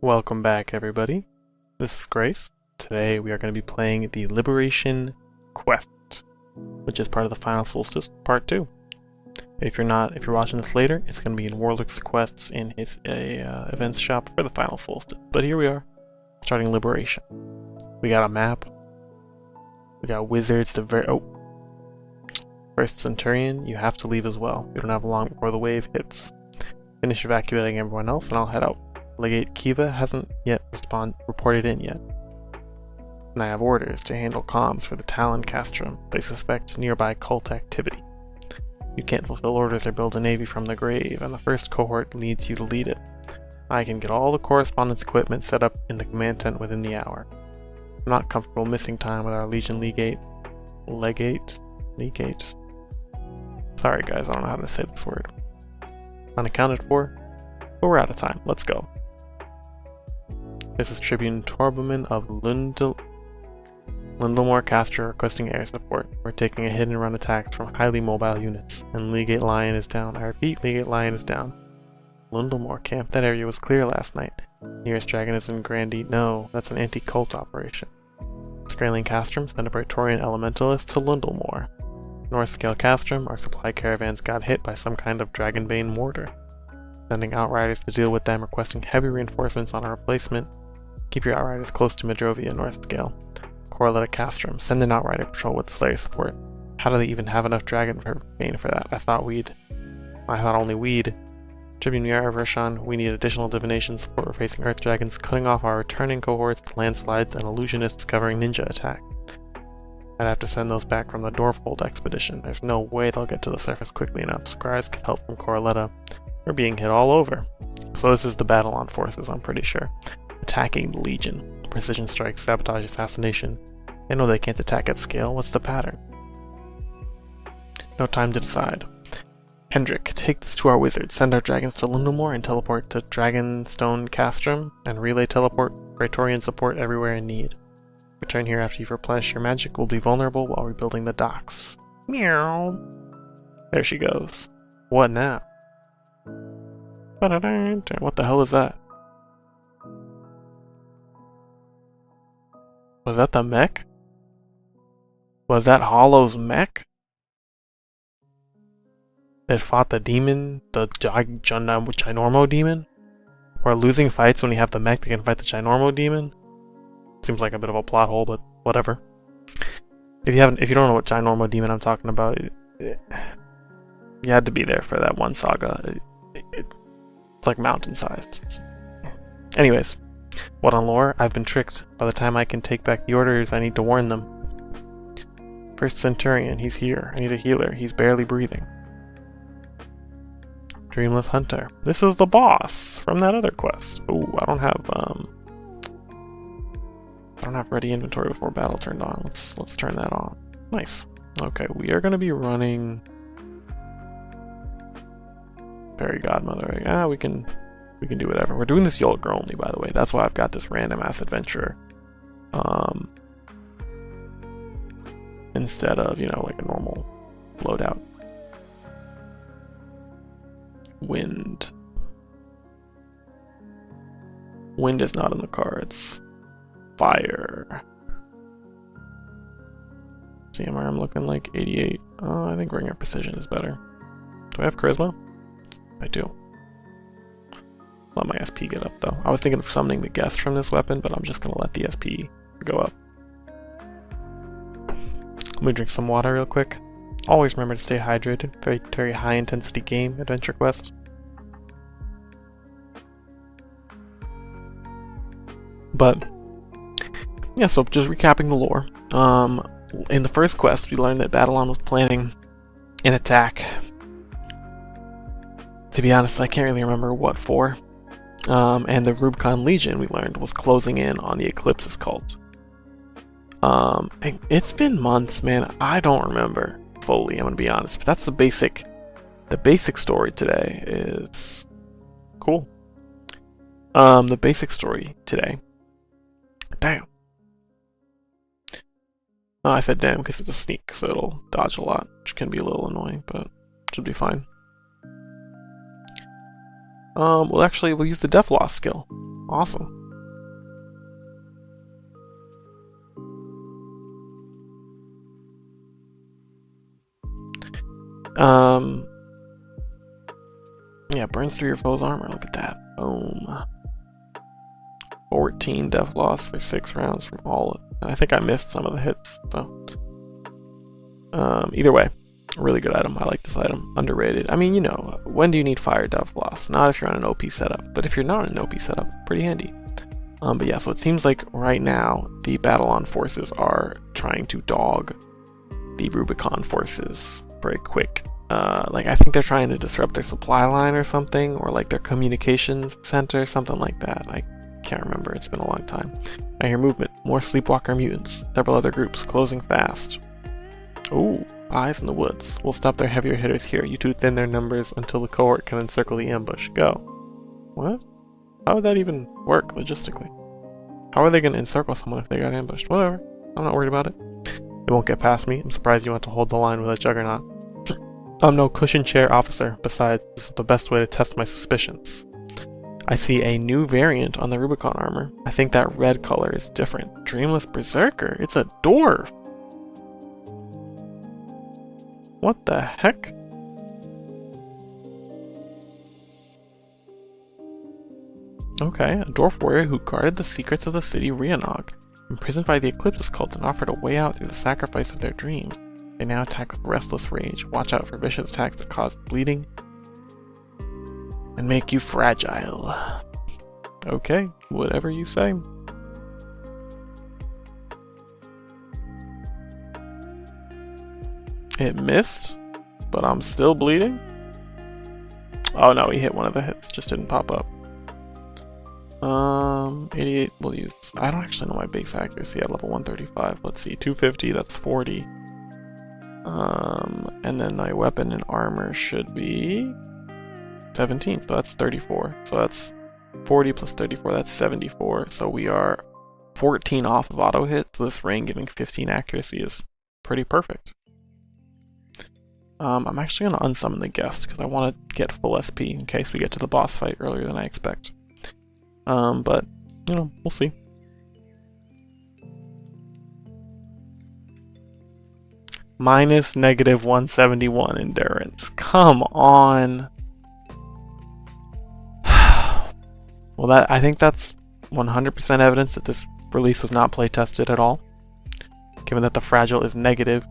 Welcome back, everybody. This is Grace. Today we are going to be playing the Liberation Quest, which is part of the Final Solstice Part 2. If you're watching this later, it's going to be in Warlock's quests in his events shop for the Final Solstice. But here we are, starting Liberation. We got a map. We got wizards. First Centurion, you have to leave as well. We don't have long before the wave hits. Finish evacuating everyone else, and I'll head out. Legate Kiva hasn't yet reported in yet. And I have orders to handle comms for the Talon Castrum. They suspect nearby cult activity. You can't fulfill orders or build a navy from the grave, and the first cohort needs you to lead it. I can get all the correspondence equipment set up in the command tent within the hour. I'm not comfortable missing time with our Legion Legate. Sorry guys, I don't know how to say this word. Unaccounted for, but we're out of time. Let's go. This is Tribune Torbuman of Lindlemore Castra requesting air support. We're taking a hit and run attacks from highly mobile units, and Legate Lion is down. I repeat, Legate Lion is down. Lindlemore camp. That area was clear last night. Nearest dragon is in Grandie. No, that's an anti-cult operation. Skraling Castrum, send a Praetorian Elementalist to Lindlemore. North Scale Castrum, our supply caravans got hit by some kind of Dragonbane mortar. Sending Outriders to deal with them, requesting heavy reinforcements on a replacement. Keep your Outriders close to Medrovia, North Scale. Correlata Castrum, send an Outrider patrol with Slayer support. How do they even have enough Dragonbane for that? I thought only we'd. Tribune Yara Rishon, we need additional divination support. We're facing Earth Dragons, cutting off our returning cohorts, landslides, and illusionists covering ninja attack. I'd have to send those back from the Dwarfhold expedition. There's no way they'll get to the surface quickly enough. Scribes get help from Correlata. We're being hit all over. So this is the battle on forces, I'm pretty sure. Attacking the Legion. Precision strikes, sabotage, assassination. They know they can't attack at scale. What's the pattern? No time to decide. Hendrik, take this to our wizards. Send our dragons to Lindlemore and teleport to Dragonstone Castrum, and relay teleport Praetorian support everywhere in need. Return here after you've replenished your magic. We'll be vulnerable while rebuilding the docks. Meow. There she goes. What now? What the hell is that? Was that the mech? Was that Hollow's mech? That fought the demon? The Ginormo demon? Or losing fights when you have the mech that can fight the Ginormo demon? Seems like a bit of a plot hole, but whatever. If you don't know what Ginormo demon I'm talking about, you had to be there for that one saga. It's like mountain-sized. Anyways, what on lore? I've been tricked. By the time I can take back the orders, I need to warn them. First Centurion, he's here. I need a healer. He's barely breathing. Dreamless Hunter. This is the boss from that other quest. Ooh, I don't have ready inventory before battle turned on. Let's turn that on. Nice. Okay, we are gonna be running Fairy Godmother. We can do whatever. We're doing this Yolger only, by the way. That's why I've got this random ass adventurer. Instead of, like a normal loadout. Wind. Wind is not in the cards. Fire. CMR, I'm looking like 88. I think Ringer Precision is better. Do I have Charisma? I do. Let my SP get up though. I was thinking of summoning the guest from this weapon, but I'm just gonna let the SP go up. Let me drink some water real quick. Always remember to stay hydrated. Very, very high intensity game, adventure quest. But yeah, so just recapping the lore. In the first quest, we learned that Babylon was planning an attack. To be honest, I can't really remember what for. And the Rubicon Legion, we learned, was closing in on the Eclipse's cult. And it's been months, man. I don't remember fully, I'm gonna be honest. But that's the basic story today is cool. The basic story today. Damn. Oh, I said damn because it's a sneak, so it'll dodge a lot, which can be a little annoying, but should be fine. We'll use the Death Loss skill. Awesome. Yeah, burns through your foe's armor. Look at that. Boom. 14 death loss for 6 rounds from all. I think I missed some of the hits, so. Either way, really good item. I like this item. Underrated. I mean, you know, when do you need fire death loss? Not if you're on an OP setup, but if you're not on an OP setup, pretty handy. But yeah, so it seems like right now the Battlon forces are trying to dog the Rubicon forces very quick. Like I think they're trying to disrupt their supply line or something, or like their communications center, something like that. I can't remember, it's been a long time. I hear movement, more sleepwalker mutants, several other groups closing fast. Ooh, eyes in the woods. We'll stop their heavier hitters here. You two thin their numbers until the cohort can encircle the ambush. Go. What? How would that even work logistically? How are they going to encircle someone if they got ambushed? Whatever. I'm not worried about it. They won't get past me. I'm surprised you want to hold the line with a juggernaut. I'm no cushion chair officer. Besides, this is the best way to test my suspicions. I see a new variant on the Rubicon armor. I think that red color is different. Dreamless Berserker. It's a dwarf. What the heck? Okay, a dwarf warrior who guarded the secrets of the city Rhiannog. Imprisoned by the Eclipses cult and offered a way out through the sacrifice of their dreams. They now attack with restless rage. Watch out for vicious attacks that cause bleeding and make you fragile. Okay, whatever you say. It missed, but I'm still bleeding. Oh no, he hit one of the hits, just didn't pop up. 88 we'll use. I don't actually know my base accuracy at level 135. Let's see, 250, that's 40. And then my weapon and armor should be 17, so that's 34. So that's 40 plus 34, that's 74. So we are 14 off of auto hit, so this ring giving 15 accuracy is pretty perfect. I'm actually going to unsummon the guest because I want to get full SP in case we get to the boss fight earlier than I expect. But, you know, we'll see. Minus negative 171 endurance. Come on. Well, I think that's 100% evidence that this release was not play tested at all. Given that the fragile is negative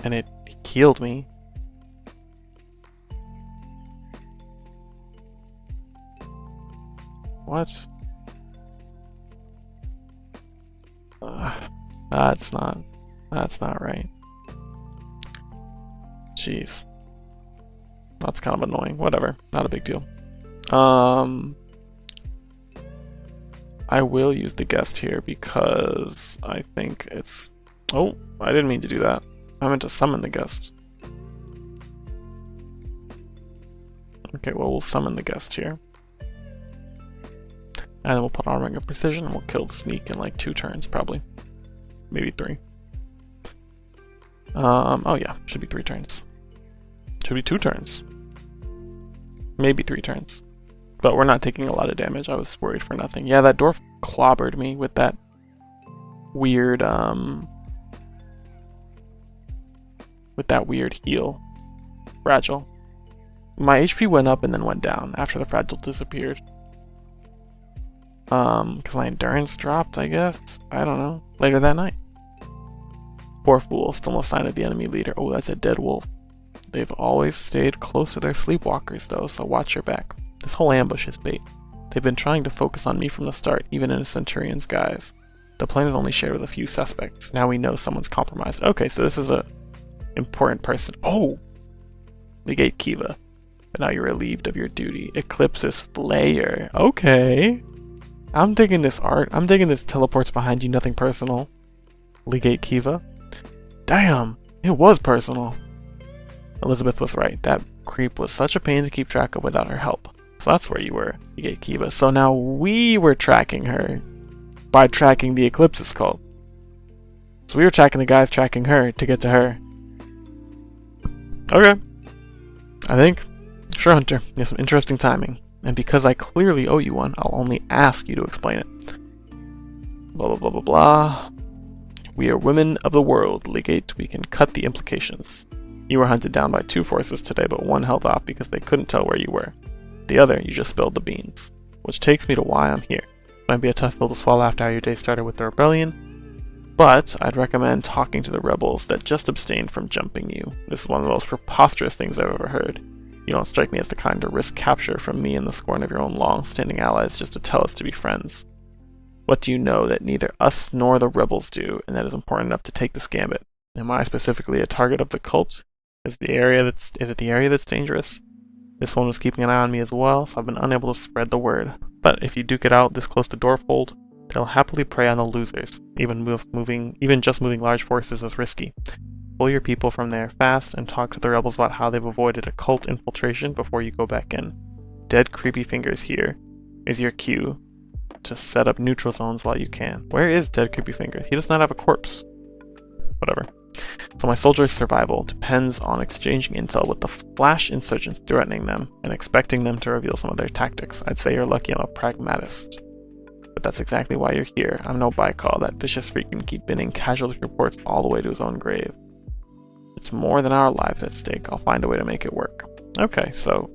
and it healed me. What? That's not right. Jeez. That's kind of annoying. Whatever. Not a big deal. I will use the guest here because I think it's... Oh, I didn't mean to do that. I meant to summon the guest. Okay, well, we'll summon the guest here. And then we'll put armor and precision and we'll kill the sneak in like 2 turns, probably. Maybe 3. Oh yeah, should be 3 turns. Should be 2 turns. Maybe 3 turns. But we're not taking a lot of damage. I was worried for nothing. Yeah, that dwarf clobbered me with that weird, heal. Fragile. My HP went up and then went down after the fragile disappeared. Because my endurance dropped, I guess. I don't know. Later that night. Poor fool, still no sign of the enemy leader. Oh, that's a dead wolf. They've always stayed close to their sleepwalkers, though, so watch your back. This whole ambush is bait. They've been trying to focus on me from the start, even in a Centurion's guise. The plan is only shared with a few suspects. Now we know someone's compromised. Okay, so this is a important person. Oh! Negate Kiva. But now you're relieved of your duty. Eclipse's Flayer. Okay. I'm digging this art. I'm digging this teleports behind you, nothing personal. Legate Kiva. Damn, it was personal. Elizabeth was right. That creep was such a pain to keep track of without her help. So that's where you were, Legate Kiva. So now we were tracking her by tracking the Eclipses cult. So we were tracking the guys tracking her to get to her. Okay. I think. Sure, Hunter. You have some interesting timing. and because I clearly owe you one, I'll only ask you to explain it. Blah blah blah blah blah. We are women of the world, Legate. We can cut the implications. You were hunted down by 2 forces today, but one held off because they couldn't tell where you were. The other, you just spilled the beans. Which takes me to why I'm here. Might be a tough pill to swallow after how your day started with the rebellion, but I'd recommend talking to the rebels that just abstained from jumping you. This is one of the most preposterous things I've ever heard. You don't strike me as the kind to risk capture from me and the scorn of your own long-standing allies just to tell us to be friends. What do you know that neither us nor the rebels do, and that is important enough to take this gambit? Am I specifically a target of the cult? Is it the area that's dangerous? This one was keeping an eye on me as well, so I've been unable to spread the word. But if you duke it out this close to Dorfold, they'll happily prey on the losers. Even just moving large forces is risky. Pull your people from there fast and talk to the rebels about how they've avoided a cult infiltration before you go back in. Dead creepy fingers here is your cue to set up neutral zones while you can. Where is Dead creepy fingers? He does not have a corpse. Whatever. So my soldiers' survival depends on exchanging intel with the flash insurgents, threatening them and expecting them to reveal some of their tactics. I'd say you're lucky I'm a pragmatist. But that's exactly why you're here. I'm no Baikal. That vicious freak can keep binning casualty reports all the way to his own grave. It's more than our lives at stake. I'll find a way to make it work. Okay, so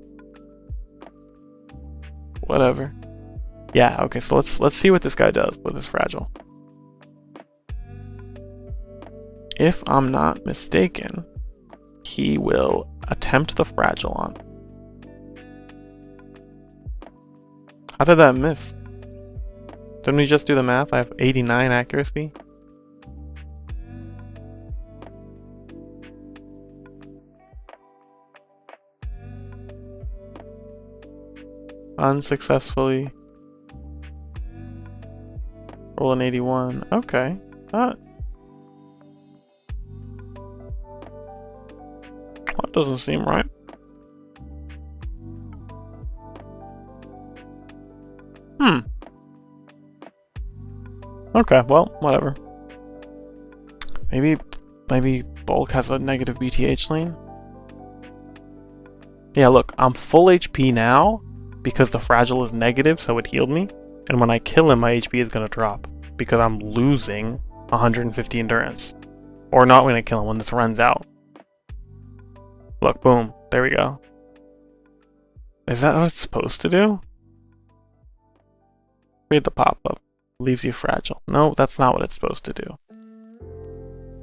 whatever. Yeah, okay, so let's see what this guy does with his fragile. If I'm not mistaken, he will attempt the fragile on. How did that miss? Didn't we just do the math? I have 89 accuracy. Unsuccessfully. Roll an 81. Okay. That doesn't seem right. Okay, well, whatever. Maybe Bulk has a negative BTH lane? Yeah, look, I'm full HP now because the fragile is negative, so it healed me. And when I kill him, my HP is going to drop because I'm losing 150 endurance. Or not when I kill him, when this runs out. Look, boom, there we go. Is that what it's supposed to do? Read the pop-up. Leaves you fragile. No, that's not what it's supposed to do.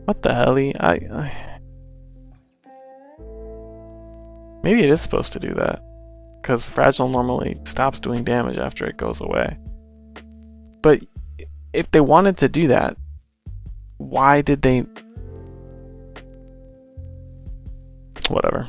What the hell? Maybe it is supposed to do that. Because fragile normally stops doing damage after it goes away. But if they wanted to do that, why did they... Whatever.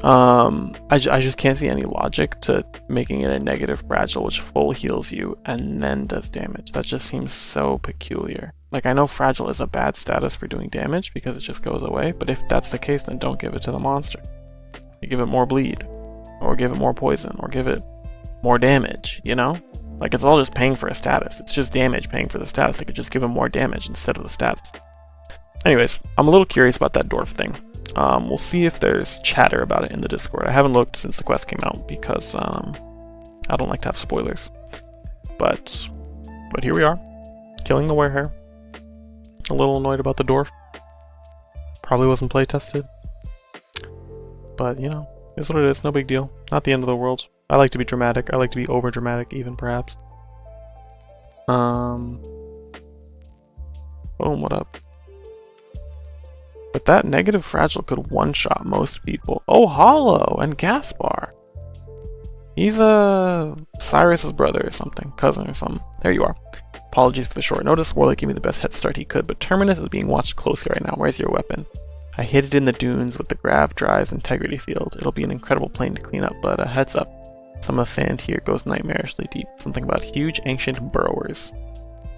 I just can't see any logic to making it a negative fragile which full heals you and then does damage. That just seems so peculiar. Like, I know fragile is a bad status for doing damage because it just goes away, but if that's the case, then don't give it to the monster. You give it more bleed, or give it more poison, or give it more damage, you know? Like, it's all just paying for a status. It's just damage paying for the status. They could just give him more damage instead of the status. Anyways, I'm a little curious about that dwarf thing. We'll see if there's chatter about it in the Discord. I haven't looked since the quest came out because I don't like to have spoilers. But here we are, killing the werehair. A little annoyed about the dwarf. Probably wasn't play tested. But, you know, it's what it is. No big deal. Not the end of the world. I like to be dramatic. I like to be over dramatic, even perhaps. Boom, what up? But that negative fragile could one-shot most people. Oh, Hollow and Gaspar. He's Cyrus's brother or something, cousin or something. There you are. Apologies for the short notice. Warlick gave me the best head start he could, but Terminus is being watched closely right now. Where's your weapon? I hid it in the dunes with the Grav Drive's integrity field. It'll be an incredible plane to clean up, but heads up. Some of the sand here goes nightmarishly deep. Something about huge ancient burrowers.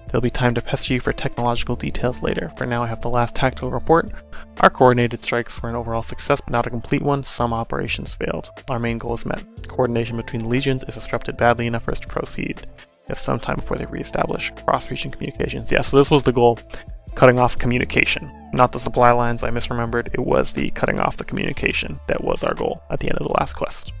There'll be time to pester you for technological details later. For now, I have the last tactical report. Our coordinated strikes were an overall success, but not a complete one. Some operations failed. Our main goal is met. Coordination between legions is disrupted badly enough for us to proceed, if some time before they reestablish cross-region communications. Yeah, so this was the goal. Cutting off communication. Not the supply lines, I misremembered. It was the cutting off the communication that was our goal at the end of the last quest.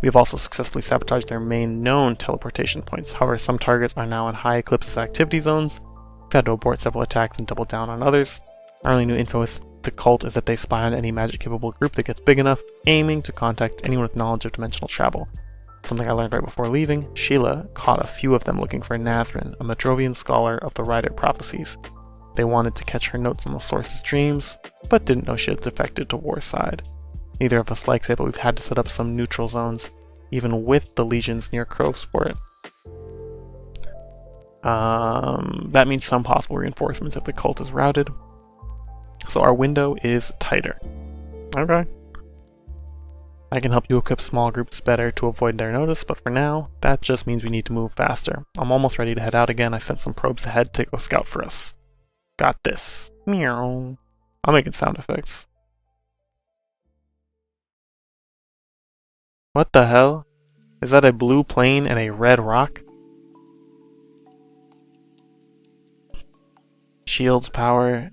We have also successfully sabotaged their main known teleportation points. However, some targets are now in high Eclipse activity zones. We've had to abort several attacks and double down on others. Our only new info with the cult is that they spy on any magic-capable group that gets big enough, aiming to contact anyone with knowledge of dimensional travel. Something I learned right before leaving, Sheila caught a few of them looking for Nazrin, a Madrovian scholar of the Rider prophecies. They wanted to catch her notes on the Source's dreams, but didn't know she had defected to War's side. Neither of us likes it, but we've had to set up some neutral zones, even with the legions near Crovesport. That means some possible reinforcements if the cult is routed. So our window is tighter. Okay. I can help you equip small groups better to avoid their notice, but for now, that just means we need to move faster. I'm almost ready to head out again. I sent some probes ahead to go scout for us. Got this. Meow. I'm making sound effects. What the hell? Is that a blue plane and a red rock? Shield power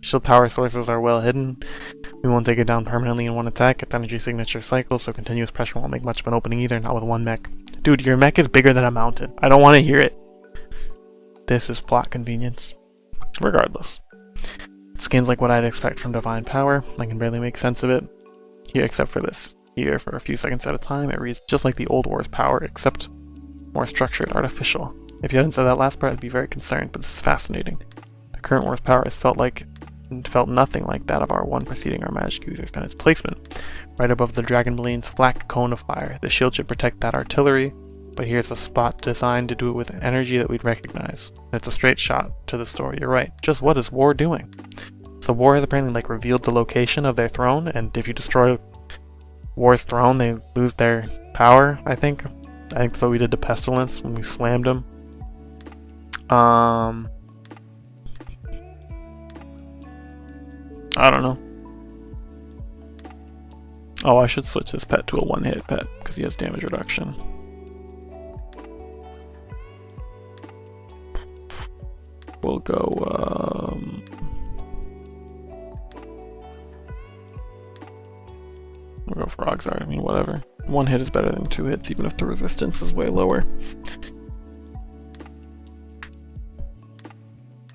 sources are well hidden. We won't take it down permanently in one attack. Its energy signature cycles, so continuous pressure won't make much of an opening either, not with one mech. Dude, your mech is bigger than a mountain. I don't want to hear it. This is plot convenience. Regardless. It skins like what I'd expect from Divine Power. I can barely make sense of it. Here, except for this. Here, for a few seconds at a time, it reads just like the old War's power, except more structured, artificial. If you hadn't said that last part, I'd be very concerned, but this is fascinating. The current War's power has felt nothing like that of our one preceding our magic users, and its placement. Right above the Dragon Blaine's flat cone of fire. The shield should protect that artillery, but here's a spot designed to do it with energy that we'd recognize. And it's a straight shot to the story, you're right. Just what is War doing? So War has apparently revealed the location of their throne, and if you destroy War's throne, they lose their power, I think. I think that's what we did to Pestilence when we slammed him. I don't know. Oh, I should switch this pet to a one-hit pet, because he has damage reduction. We'll go, we'll go for Oxard, I mean, whatever. One hit is better than two hits, even if the resistance is way lower.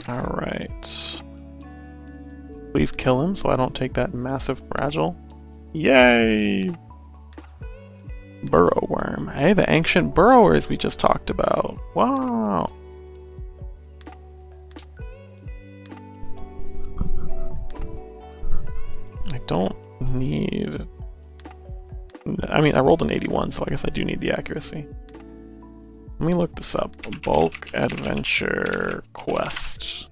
Alright. Please kill him so I don't take that massive fragile. Yay! Burrow worm. Hey, the ancient burrowers we just talked about. Wow! I don't need... I mean, I rolled an 81, so I guess I do need the accuracy. Let me look this up. Bulk Adventure Quest.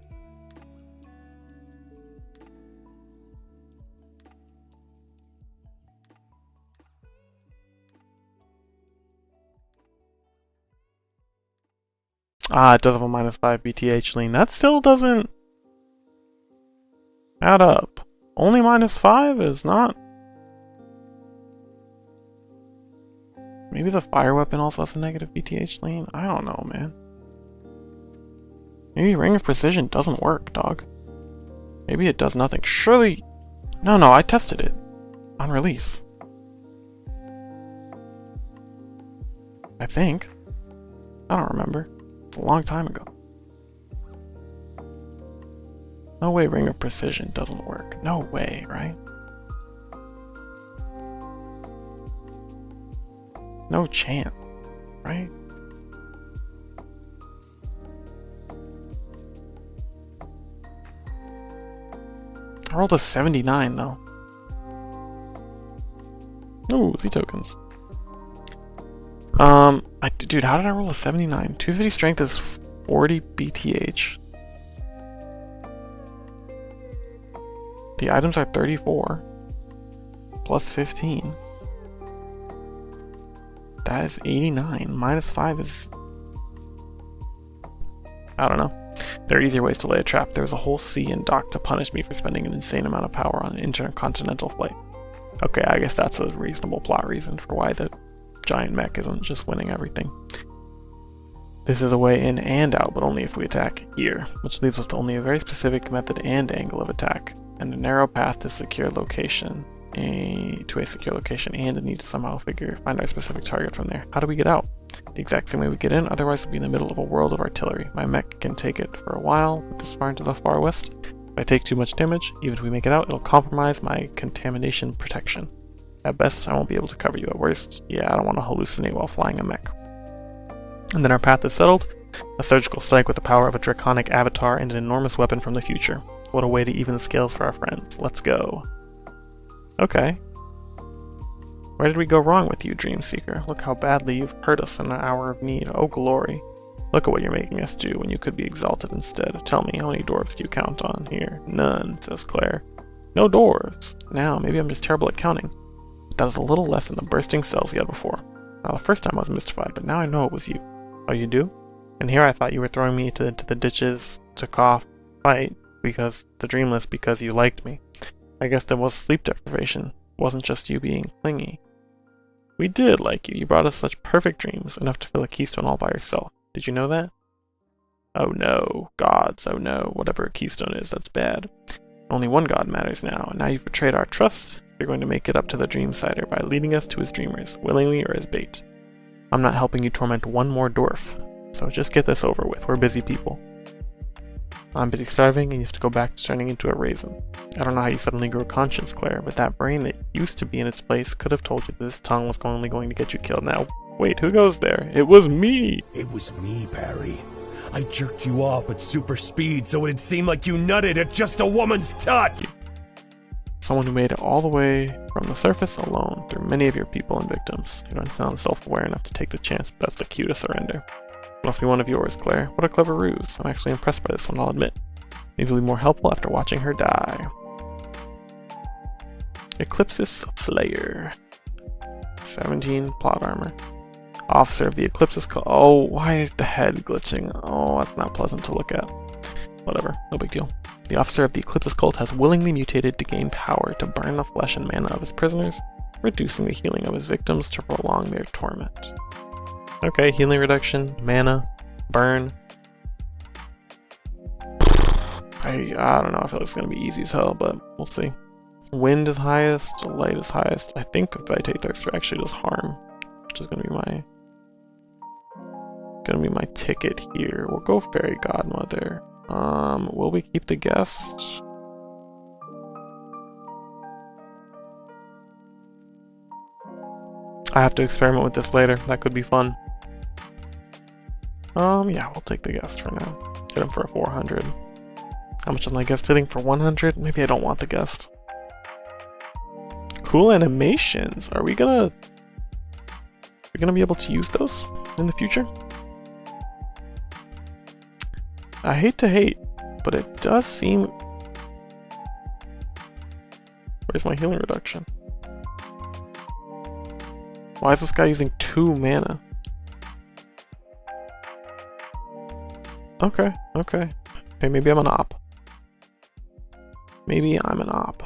Ah, it does have a -5 BTH lean. That still doesn't add up. Only -5 is not... Maybe the fire weapon also has a negative BTH lean? I don't know, man. Maybe Ring of Precision doesn't work, dog. Maybe it does nothing. Surely... No, I tested it. On release. I think. I don't remember. It's a long time ago. No way Ring of Precision doesn't work. No way, right? No chance, right? I rolled a 79 though. Ooh, Z tokens. Dude, how did I roll a 79? 250 strength is 40 BTH. The items are 34 plus 15. That is 89. -5 is... I don't know. There are easier ways to lay a trap. There was a whole sea and dock to punish me for spending an insane amount of power on an intercontinental flight. Okay, I guess that's a reasonable plot reason for why the giant mech isn't just winning everything. This is a way in and out, but only if we attack here, which leaves us to only a very specific method and angle of attack, and a narrow path to secure location. to a secure location and a need to somehow find our specific target from there. How do we get out? The exact same way we get in, otherwise we'll be in the middle of a world of artillery. My mech can take it for a while, but this far into the far west, if I take too much damage, even if we make it out, it'll compromise my contamination protection. At best, I won't be able to cover you. At worst, yeah, I don't want to hallucinate while flying a mech. And then our path is settled. A surgical strike with the power of a draconic avatar and an enormous weapon from the future. What a way to even the scales for our friends. Let's go. Okay. Where did we go wrong with you, Dreamseeker? Look how badly you've hurt us in an hour of need. Oh, glory. Look at what you're making us do when you could be exalted instead. Tell me, how many dwarves do you count on here? None, says Claire. No dwarves. Now, maybe I'm just terrible at counting. But that was a little less than the bursting cells we had before. Now, the first time I was mystified, but now I know it was you. Oh, you do? And here I thought you were throwing me into the ditches to fight because you liked me. I guess there was sleep deprivation. It wasn't just you being clingy. We did like you. You brought us such perfect dreams, enough to fill a keystone all by yourself. Did you know that? Oh no. Gods, oh no. Whatever a keystone is, that's bad. Only one god matters now, and now you've betrayed our trust. You're going to make it up to the Dreamsider by leading us to his dreamers, willingly or as bait. I'm not helping you torment one more dwarf, so just get this over with. We're busy people. I'm busy starving, and you have to go back to turning into a raisin. I don't know how you suddenly grew a conscience, Claire, but that brain that used to be in its place could have told you that this tongue was only going to get you killed. Now, wait, who goes there? It was me! It was me, Barry. I jerked you off at super speed so it'd seem like you nutted at just a woman's touch! Someone who made it all the way from the surface alone through many of your people and victims. You don't sound self-aware enough to take the chance, but that's the cue to surrender. Must be one of yours, Claire. What a clever ruse. I'm actually impressed by this one, I'll admit. Maybe it'll be more helpful after watching her die. Eclipsis Flayer. 17 plot armor. Officer of the Eclipsis Cult. Oh, why is the head glitching? Oh, that's not pleasant to look at. Whatever, no big deal. The officer of the Eclipsis Cult has willingly mutated to gain power to burn the flesh and mana of his prisoners, reducing the healing of his victims to prolong their torment. Okay, healing reduction, mana, burn. I don't know, I feel like it's gonna be easy as hell, but we'll see. Wind is highest, light is highest. I think Vitate Thirster actually does harm, which is gonna be my ticket here. We'll go Fairy Godmother. Will we keep the guest? I have to experiment with this later. That could be fun. Yeah, we'll take the guest for now. Get him for a 400. How much am I guest hitting for 100? Maybe I don't want the guest. Cool animations. Are we gonna be able to use those in the future? I hate to hate, but it does seem... Where's my healing reduction? Why is this guy using 2 mana? Okay. Hey, maybe I'm an op. Maybe I'm an op.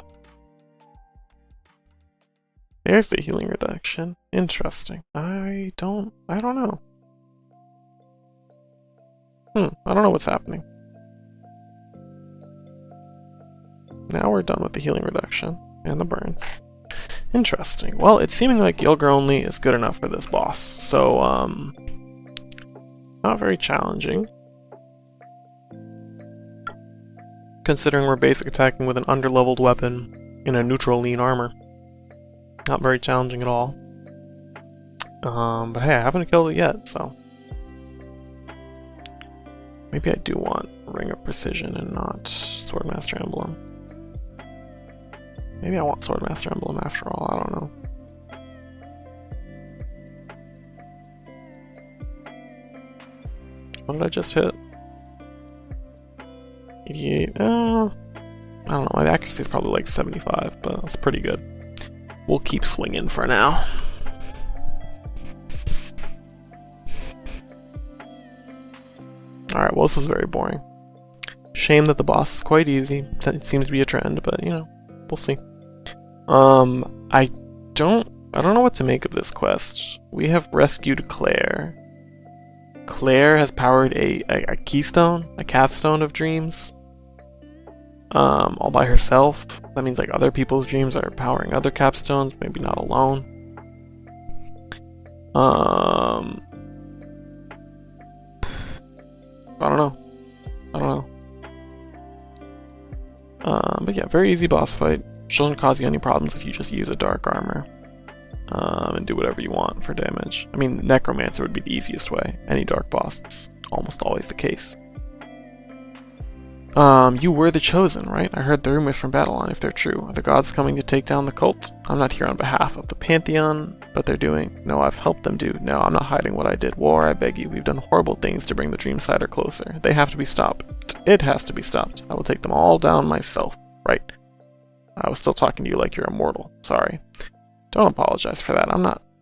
There's the healing reduction. Interesting. I don't know. I don't know what's happening. Now we're done with the healing reduction and the burns. Interesting. Well, it's seeming like Yelger only is good enough for this boss. So, not very challenging. Considering we're basic attacking with an underleveled weapon in a neutral lean armor. Not very challenging at all. But hey, I haven't killed it yet, so... Maybe I do want Ring of Precision and not Swordmaster Emblem. Maybe I want Swordmaster Emblem after all, I don't know. What did I just hit? 88, I don't know, my accuracy is probably like 75, but that's pretty good. We'll keep swinging for now. Alright, well this is very boring. Shame that the boss is quite easy. It seems to be a trend, but you know, we'll see. I don't know what to make of this quest. We have rescued Claire. Claire has powered a keystone, a capstone of dreams. All by herself. That means like other people's dreams are powering other capstones, maybe not alone. I don't know. But yeah, very easy boss fight. Shouldn't cause you any problems if you just use a dark armor. And do whatever you want for damage. I mean, Necromancer would be the easiest way. Any dark boss is almost always the case. You were the chosen, right? I heard the rumors from Babylon, if they're true. Are the gods coming to take down the cult? I'm not here on behalf of the Pantheon, but they're doing. No, I've helped them do. No, I'm not hiding what I did. War, I beg you. We've done horrible things to bring the Dreamsider closer. They have to be stopped. It has to be stopped. I will take them all down myself. Right. I was still talking to you like you're immortal. Sorry. Don't apologize for that.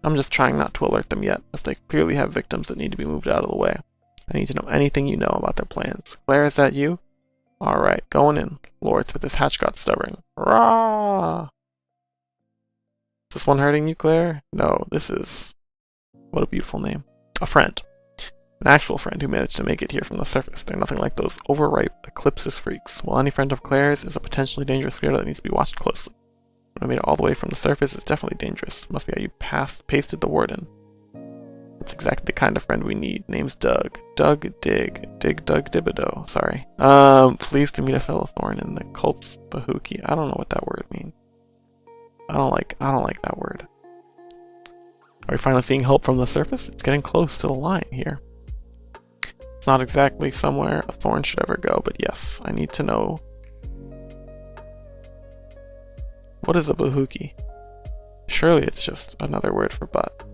I'm just trying not to alert them yet, as they clearly have victims that need to be moved out of the way. I need to know anything you know about their plans. Claire, is that you? Alright, going in. Lords, but this hatch got stubborn. Rah! Is this one hurting you, Claire? No, this is... What a beautiful name. A friend. An actual friend who managed to make it here from the surface. They're nothing like those overripe Eclipsis freaks. While any friend of Claire's is a potentially dangerous creature that needs to be watched closely. When I made it all the way from the surface, it's definitely dangerous. Must be how you pasted the word in. That's exactly the kind of friend we need. Name's Doug. Doug Dig. Dig Doug Dibido. Sorry. Pleased to meet a fellow thorn in the cult's Bahuki. I don't know what that word means. I don't like that word. Are we finally seeing help from the surface? It's getting close to the line here. It's not exactly somewhere a thorn should ever go, but yes, I need to know. What is a Bahuki? Surely it's just another word for butt.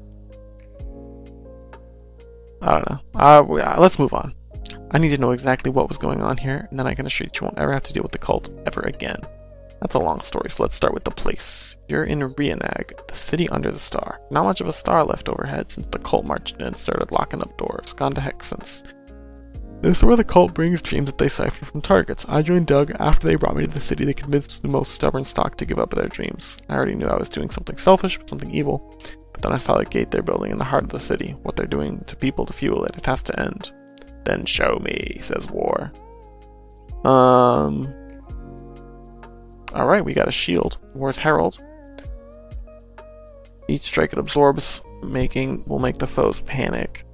I don't know. Let's move on. I need to know exactly what was going on here, and then I can assure you won't ever have to deal with the cult ever again. That's a long story, so let's start with the place. You're in Rianag, the city under the star. Not much of a star left overhead since the cult marched in and started locking up doors. Gone to heck since. This is where the cult brings dreams that they cipher from targets. I joined Doug after they brought me to the city. They convinced the most stubborn stock to give up their dreams. I already knew I was doing something selfish, but something evil. But then I saw the gate they're building in the heart of the city. What they're doing to people to fuel it. It has to end. Then show me, says War. Alright, we got a shield. War's Herald. Each strike it absorbs, will make the foes panic.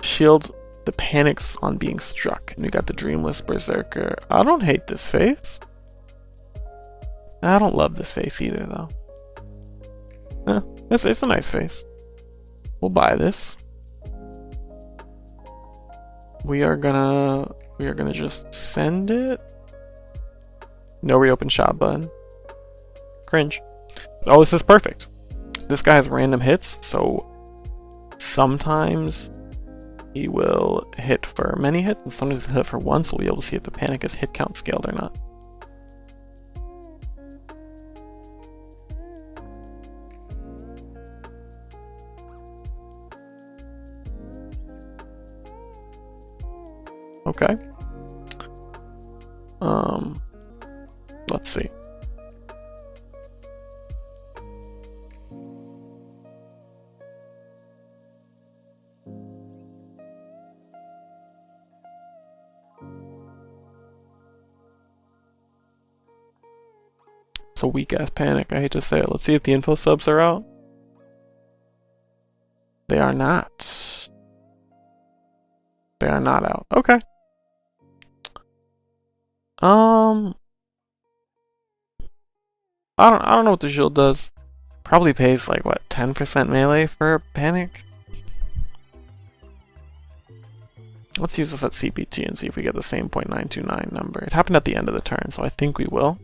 Shield the panics on being struck. And we got the Dreamless Berserker. I don't hate this face. I don't love this face either, though. It's a nice face. We'll buy this. We are gonna just send it. No reopen shop button. Cringe. Oh, this is perfect. This guy has random hits, so sometimes he will hit for many hits, and sometimes he'll hit for one, so we'll be able to see if the panic is hit count scaled or not. Okay. Let's see. It's a weak ass panic, I hate to say it. Let's see if the info subs are out. They are not. They are not out. Okay. I don't know what the shield does. Probably pays like what, 10% melee for panic? Let's use this at CPT and see if we get the same .929 number. It happened at the end of the turn, so I think we will.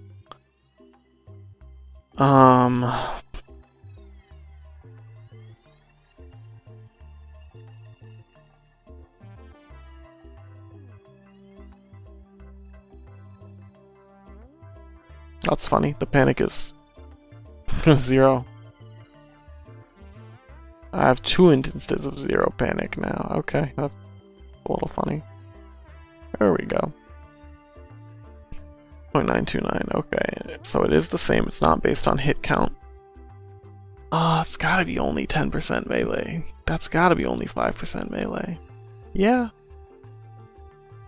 That's funny. The panic is 0. I have 2 instances of 0 panic now. Okay, that's a little funny. There we go. 0.929. Okay, so it is the same. It's not based on hit count. It's gotta be only 10% melee. That's gotta be only 5% melee. Yeah.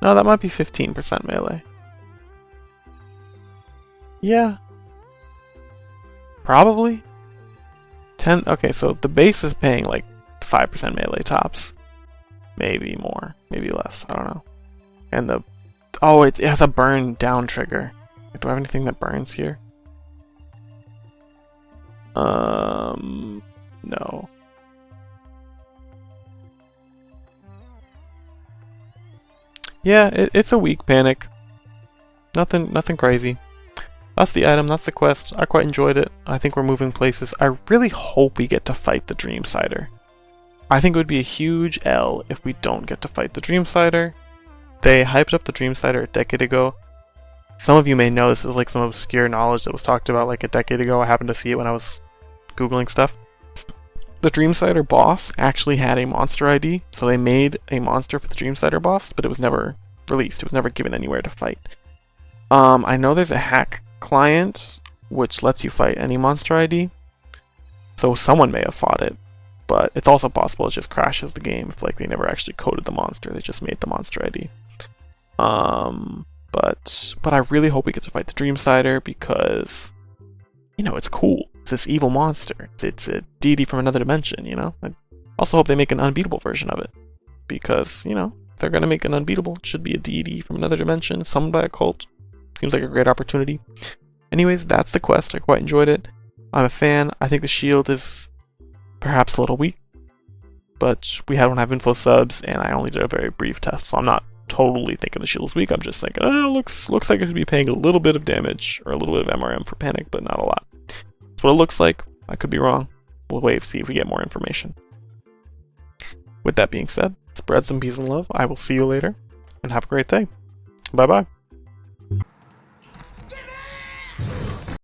No, that might be 15% melee. Yeah. Probably. 10. Okay, so the base is paying like 5% melee tops. Maybe more. Maybe less. I don't know. And the... Oh, it has a burn down trigger. Do I have anything that burns here? No. Yeah, it's a weak panic. Nothing crazy. That's the item, that's the quest. I quite enjoyed it. I think we're moving places. I really hope we get to fight the Dreamsider. I think it would be a huge L if we don't get to fight the Dreamsider. They hyped up the Dreamsider a decade ago. Some of you may know this is like some obscure knowledge that was talked about like a decade ago. I happened to see it when I was Googling stuff. The Dreamsider boss actually had a monster ID, so they made a monster for the Dreamsider boss, but it was never released. It was never given anywhere to fight. I know there's a hack client which lets you fight any monster ID, so someone may have fought it, but it's also possible it just crashes the game if like they never actually coded the monster, they just made the monster ID. But I really hope we get to fight the Dreamsider because, you know, it's cool. It's this evil monster. It's a deity from another dimension, you know? I also hope they make an unbeatable version of it because, you know, if they're going to make an unbeatable, it should be a deity from another dimension, summoned by a cult. Seems like a great opportunity. Anyways, that's the quest. I quite enjoyed it. I'm a fan. I think the shield is perhaps a little weak, but we don't have info subs, and I only did a very brief test, so I'm not totally thinking the shield is weak. I'm just thinking, oh, looks like it should be paying a little bit of damage, or a little bit of MRM for panic, but not a lot. That's what it looks like. I could be wrong. We'll wait and see if we get more information. With that being said, spread some peace and love. I will see you later, and have a great day. Bye-bye.